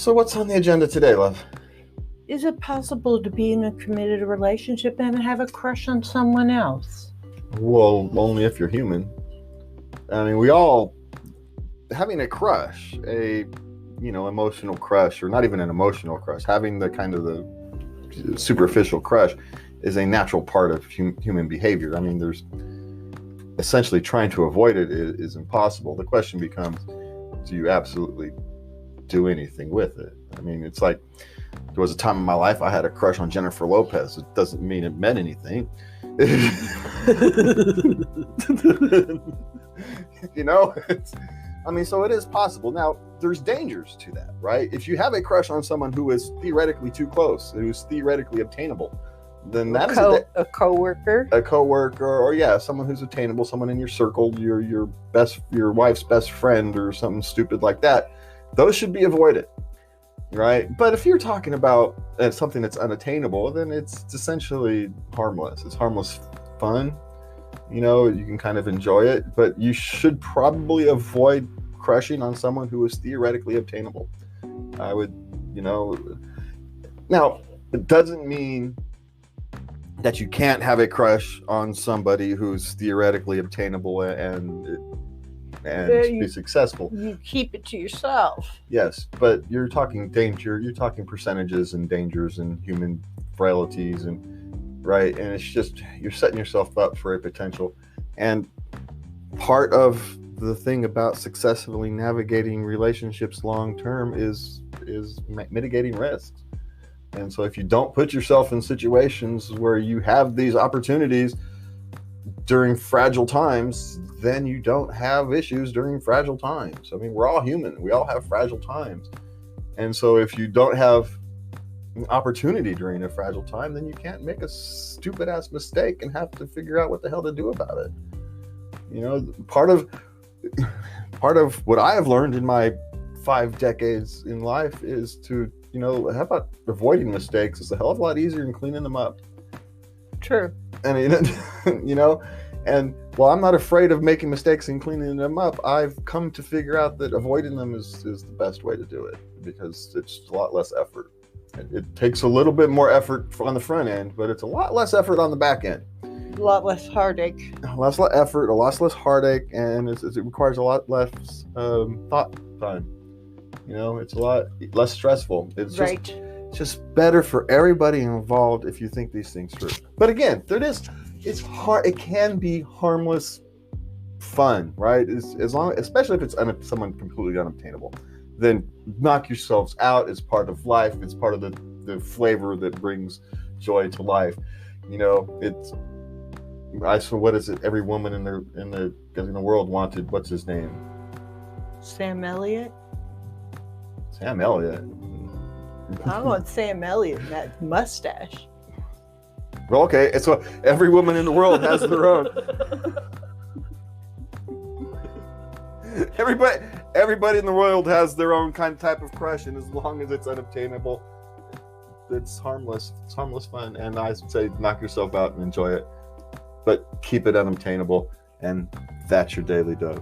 So what's on the agenda today, love? Is it possible to be in a committed relationship and have a crush on someone else? Well, only if you're human. I mean, we all having a crush, emotional crush, or not even an emotional crush, having the kind of the superficial crush is a natural part of human behavior. I mean, there's essentially trying to avoid it is impossible. The question becomes, do you absolutely do anything with it? I mean, it's like there was a time in my life I had a crush on Jennifer Lopez. It doesn't mean it meant anything. So it is possible. Now, there's dangers to that, right? If you have a crush on someone who is theoretically too close, who's theoretically obtainable, then that is a coworker, or someone who's attainable, someone in your circle, your wife's best friend, or something stupid like that. Those should be avoided, right? But if you're talking about something that's unattainable, then it's essentially harmless. It's harmless fun. You can kind of enjoy it, but you should probably avoid crushing on someone who is theoretically obtainable. I would, now it doesn't mean that you can't have a crush on somebody who's theoretically obtainable and be successful. You keep it to yourself. Yes, but you're talking danger, you're talking percentages and dangers and human frailties right? And it's just, you're setting yourself up for a potential. And part of the thing about successfully navigating relationships long term is mitigating risks. And so if you don't put yourself in situations where you have these opportunities during fragile times, then you don't have issues during fragile times. I mean, we're all human. We all have fragile times. And so if you don't have an opportunity during a fragile time, then you can't make a stupid ass mistake and have to figure out what the hell to do about it. Part of what I have learned in my 5 decades in life is to, how about avoiding mistakes is a hell of a lot easier than cleaning them up. True. And and while I'm not afraid of making mistakes and cleaning them up, I've come to figure out that avoiding them is the best way to do it, because it's a lot less effort. It takes a little bit more effort on the front end, but it's a lot less effort on the back end. A lot less heartache. Less effort, a lot less heartache, and it requires a lot less thought time. It's a lot less stressful. It's right. Just better for everybody involved if you think these things through. But again, it's hard. It can be harmless fun, right? Especially if it's someone completely unobtainable. Then knock yourselves out. It's part of life. It's part of the flavor that brings joy to life. What is it? Every woman in the world wanted, what's his name? Sam Elliott. Sam Elliott. I want Sam Elliott and that mustache. Well, okay. So every woman in the world has their own. Everybody in the world has their own type of crush, and as long as it's unobtainable, it's harmless. It's harmless fun, and I say knock yourself out and enjoy it, but keep it unobtainable, and that's your daily dose.